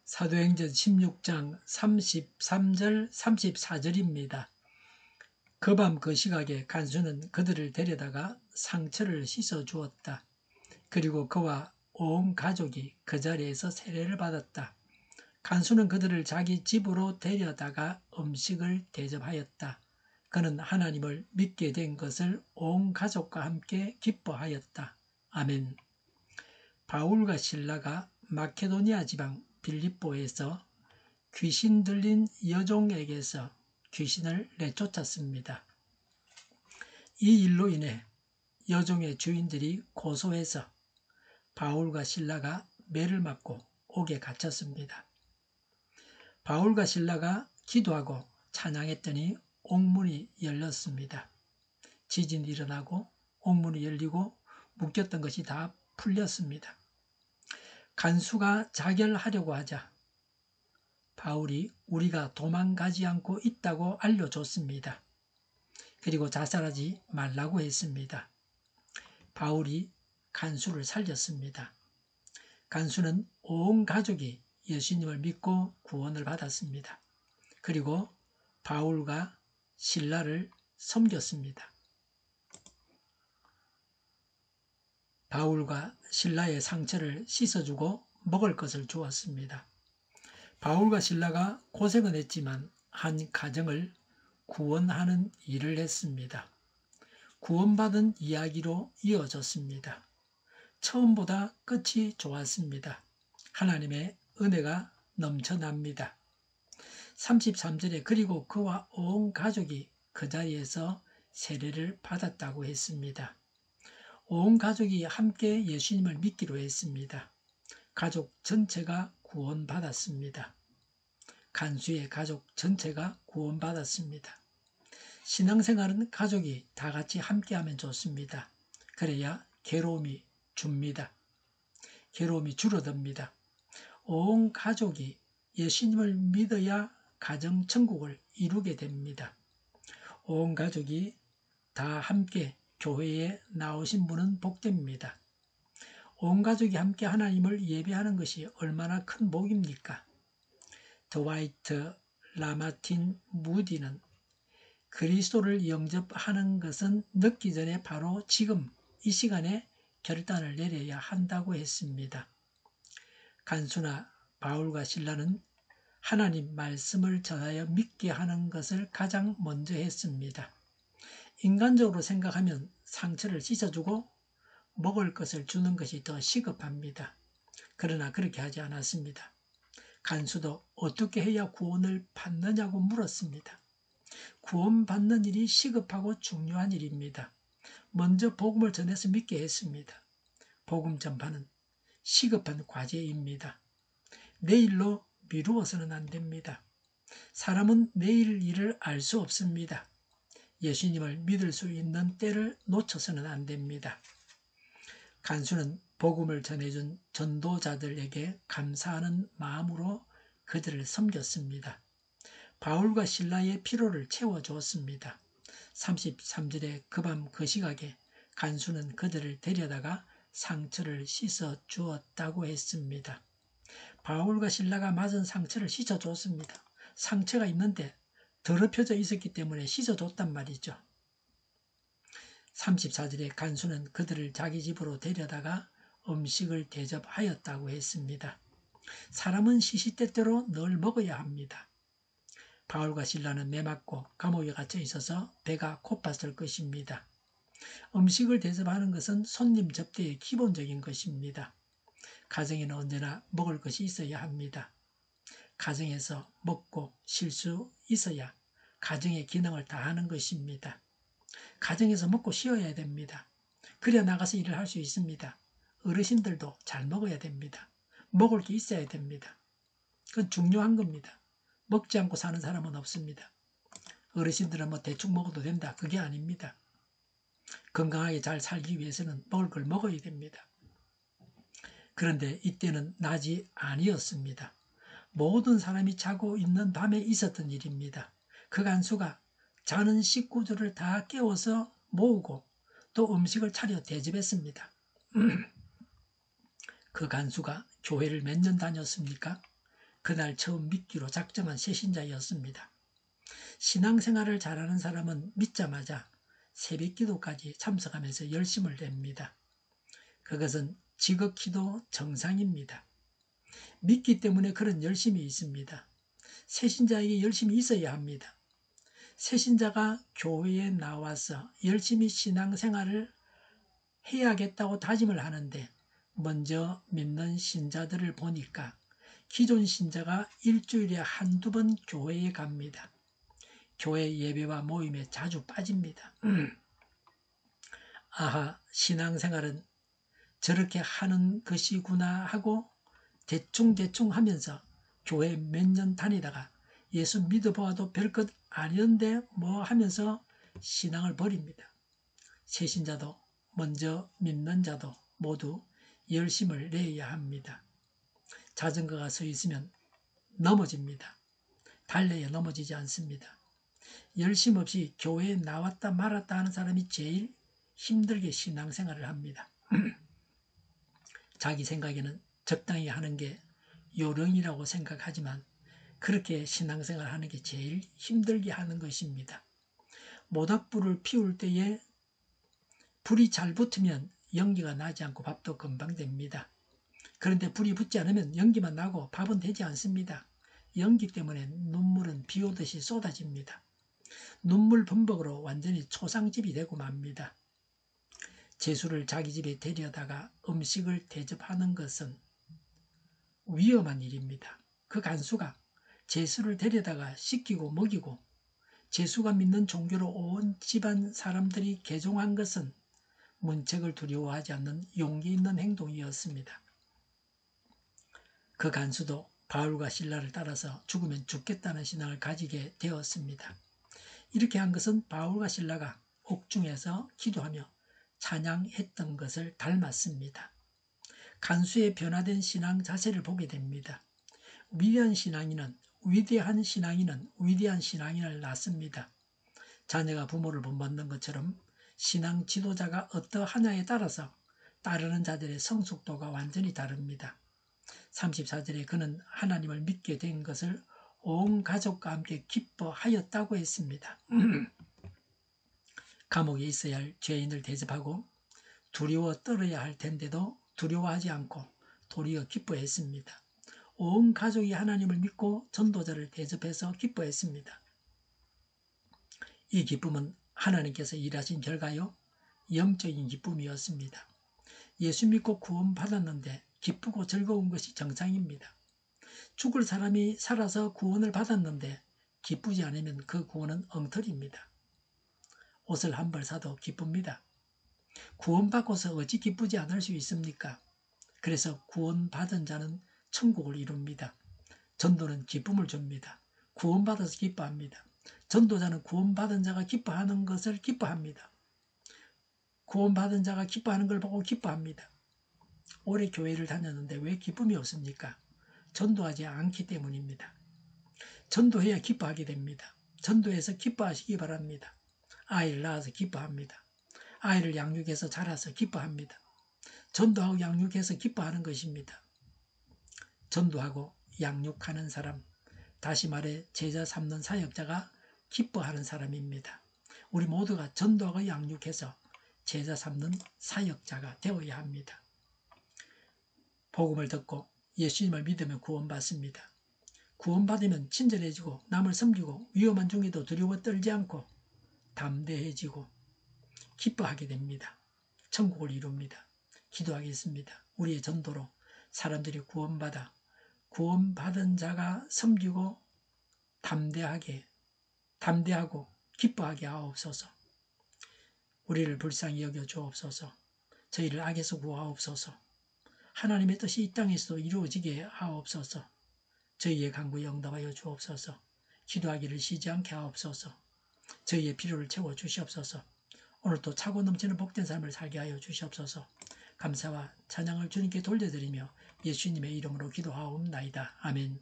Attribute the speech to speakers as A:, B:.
A: 사도행전 16장 33절 34절입니다. 그 밤 그 시각에 간수는 그들을 데려다가 상처를 씻어 주었다. 그리고 그와 온 가족이 그 자리에서 세례를 받았다. 간수는 그들을 자기 집으로 데려다가 음식을 대접하였다. 그는 하나님을 믿게 된 것을 온 가족과 함께 기뻐하였다. 아멘. 바울과 실라가 마케도니아 지방 빌립보에서 귀신 들린 여종에게서 귀신을 내쫓았습니다. 이 일로 인해 여종의 주인들이 고소해서 바울과 실라가 매를 맞고 옥에 갇혔습니다. 바울과 실라가 기도하고 찬양했더니 옥문이 열렸습니다. 지진이 일어나고 옥문이 열리고 묶였던 것이 다 풀렸습니다. 간수가 자결하려고 하자 바울이 우리가 도망가지 않고 있다고 알려줬습니다. 그리고 자살하지 말라고 했습니다. 바울이 간수를 살렸습니다. 간수는 온 가족이 예수님을 믿고 구원을 받았습니다. 그리고 바울과 실라를 섬겼습니다. 바울과 실라의 상처를 씻어주고 먹을 것을 주었습니다. 바울과 실라가 고생은 했지만 한 가정을 구원하는 일을 했습니다. 구원받은 이야기로 이어졌습니다. 처음보다 끝이 좋았습니다. 하나님의 은혜가 넘쳐납니다. 33절에 그리고 그와 온 가족이 그 자리에서 세례를 받았다고 했습니다. 온 가족이 함께 예수님을 믿기로 했습니다. 가족 전체가 구원받았습니다. 간수의 가족 전체가 구원받았습니다. 신앙생활은 가족이 다 같이 함께하면 좋습니다. 그래야 괴로움이 줍니다. 괴로움이 줄어듭니다. 온 가족이 예수님을 믿어야 가정 천국을 이루게 됩니다. 온 가족이 다 함께 교회에 나오신 분은 복됩니다. 온 가족이 함께 하나님을 예배하는 것이 얼마나 큰 복입니까? 드와이트 라마틴 무디는 그리스도를 영접하는 것은 늦기 전에 바로 지금 이 시간에 결단을 내려야 한다고 했습니다. 간수나 바울과 실라는 하나님 말씀을 전하여 믿게 하는 것을 가장 먼저 했습니다. 인간적으로 생각하면 상처를 씻어주고 먹을 것을 주는 것이 더 시급합니다. 그러나 그렇게 하지 않았습니다. 간수도 어떻게 해야 구원을 받느냐고 물었습니다. 구원받는 일이 시급하고 중요한 일입니다. 먼저 복음을 전해서 믿게 했습니다. 복음 전파는 시급한 과제입니다. 내일로 미루어서는 안 됩니다. 사람은 내일 일을 알 수 없습니다. 예수님을 믿을 수 있는 때를 놓쳐서는 안 됩니다. 간수는 복음을 전해준 전도자들에게 감사하는 마음으로 그들을 섬겼습니다. 바울과 실라의 피로를 채워주었습니다. 33절에 그 밤 그 시각에 간수는 그들을 데려다가 상처를 씻어 주었다고 했습니다. 바울과 실라가 맞은 상처를 씻어줬습니다. 상처가 있는데 더럽혀져 있었기 때문에 씻어줬단 말이죠. 34절에 간수는 그들을 자기 집으로 데려다가 음식을 대접하였다고 했습니다. 사람은 시시때때로 늘 먹어야 합니다. 바울과 실라는 매맞고 감옥에 갇혀 있어서 배가 고팠을 것입니다. 음식을 대접하는 것은 손님 접대의 기본적인 것입니다. 가정에는 언제나 먹을 것이 있어야 합니다. 가정에서 먹고 쉴 수 있어야 가정의 기능을 다하는 것입니다. 가정에서 먹고 쉬어야 됩니다. 그래야 나가서 일을 할 수 있습니다. 어르신들도 잘 먹어야 됩니다. 먹을 게 있어야 됩니다. 그건 중요한 겁니다. 먹지 않고 사는 사람은 없습니다. 어르신들은 뭐 대충 먹어도 된다. 그게 아닙니다. 건강하게 잘 살기 위해서는 먹을 걸 먹어야 됩니다. 그런데 이때는 낮이 아니었습니다. 모든 사람이 자고 있는 밤에 있었던 일입니다. 그 간수가 자는 식구들을 다 깨워서 모으고 또 음식을 차려 대접했습니다. 그 간수가 교회를 몇 년 다녔습니까? 그날 처음 믿기로 작정한 새신자였습니다. 신앙생활을 잘하는 사람은 믿자마자 새벽기도까지 참석하면서 열심을 냅니다. 그것은 지극히도 정상입니다. 믿기 때문에 그런 열심이 있습니다. 새신자에게 열심이 있어야 합니다. 새신자가 교회에 나와서 열심히 신앙생활을 해야겠다고 다짐을 하는데 먼저 믿는 신자들을 보니까 기존 신자가 일주일에 한두 번 교회에 갑니다. 교회 예배와 모임에 자주 빠집니다. 아하, 신앙생활은 저렇게 하는 것이구나 하고 대충 하면서 교회 몇 년 다니다가 예수 믿어보아도 별것 아니던데 뭐 하면서 신앙을 버립니다. 새신자도 먼저 믿는 자도 모두 열심을 내야 합니다. 자전거가 서 있으면 넘어집니다. 달려야 넘어지지 않습니다. 열심 없이 교회에 나왔다 말았다 하는 사람이 제일 힘들게 신앙생활을 합니다. 자기 생각에는 적당히 하는 게 요령이라고 생각하지만 그렇게 신앙생활 하는 게 제일 힘들게 하는 것입니다. 모닥불을 피울 때에 불이 잘 붙으면 연기가 나지 않고 밥도 금방 됩니다. 그런데 불이 붙지 않으면 연기만 나고 밥은 되지 않습니다. 연기 때문에 눈물은 비 오듯이 쏟아집니다. 눈물 범벅으로 완전히 초상집이 되고 맙니다. 제수를 자기 집에 데려다가 음식을 대접하는 것은 위험한 일입니다. 그 간수가 제수를 데려다가 씻기고 먹이고 제수가 믿는 종교로 온 집안 사람들이 개종한 것은 문책을 두려워하지 않는 용기 있는 행동이었습니다. 그 간수도 바울과 실라를 따라서 죽으면 죽겠다는 신앙을 가지게 되었습니다. 이렇게 한 것은 바울과 실라가 옥중에서 기도하며 찬양했던 것을 닮았습니다. 간수의 변화된 신앙 자세를 보게 됩니다. 위대한 신앙인은 위대한 신앙인을 낳습니다. 자녀가 부모를 본받는 것처럼 신앙 지도자가 어떠하냐에 따라서 따르는 자들의 성숙도가 완전히 다릅니다. 34절에 그는 하나님을 믿게 된 것을 온 가족과 함께 기뻐하였다고 했습니다. 감옥에 있어야 할 죄인을 대접하고 두려워 떨어야 할 텐데도 두려워하지 않고 도리어 기뻐했습니다. 온 가족이 하나님을 믿고 전도자를 대접해서 기뻐했습니다. 이 기쁨은 하나님께서 일하신 결과요 영적인 기쁨이었습니다. 예수 믿고 구원받았는데 기쁘고 즐거운 것이 정상입니다. 죽을 사람이 살아서 구원을 받았는데 기쁘지 않으면 그 구원은 엉터리입니다. 옷을 한 벌 사도 기쁩니다. 구원받고서 어찌 기쁘지 않을 수 있습니까? 그래서 구원받은 자는 천국을 이룹니다. 전도는 기쁨을 줍니다. 구원받아서 기뻐합니다. 전도자는 구원받은 자가 기뻐하는 것을 기뻐합니다. 구원받은 자가 기뻐하는 걸 보고 기뻐합니다. 오래 교회를 다녔는데 왜 기쁨이 없습니까? 전도하지 않기 때문입니다. 전도해야 기뻐하게 됩니다. 전도해서 기뻐하시기 바랍니다. 아이를 낳아서 기뻐합니다. 아이를 양육해서 자라서 기뻐합니다. 전도하고 양육해서 기뻐하는 것입니다. 전도하고 양육하는 사람, 다시 말해 제자 삼는 사역자가 기뻐하는 사람입니다. 우리 모두가 전도하고 양육해서 제자 삼는 사역자가 되어야 합니다. 복음을 듣고 예수님을 믿으면 구원받습니다. 구원받으면 친절해지고 남을 섬기고 위험한 중에도 두려워 떨지 않고 담대해지고 기뻐하게 됩니다. 천국을 이룹니다. 기도하겠습니다. 우리의 전도로 사람들이 구원받은 자가 섬기고 담대하고 기뻐하게 하옵소서. 우리를 불쌍히 여겨 주옵소서. 저희를 악에서 구하옵소서. 하나님의 뜻이 이 땅에서도 이루어지게 하옵소서. 저희의 간구에 응답하여 주옵소서. 기도하기를 쉬지 않게 하옵소서. 저희의 필요를 채워 주시옵소서. 오늘도 차고 넘치는 복된 삶을 살게 하여 주시옵소서. 감사와 찬양을 주님께 돌려드리며 예수님의 이름으로 기도하옵나이다. 아멘.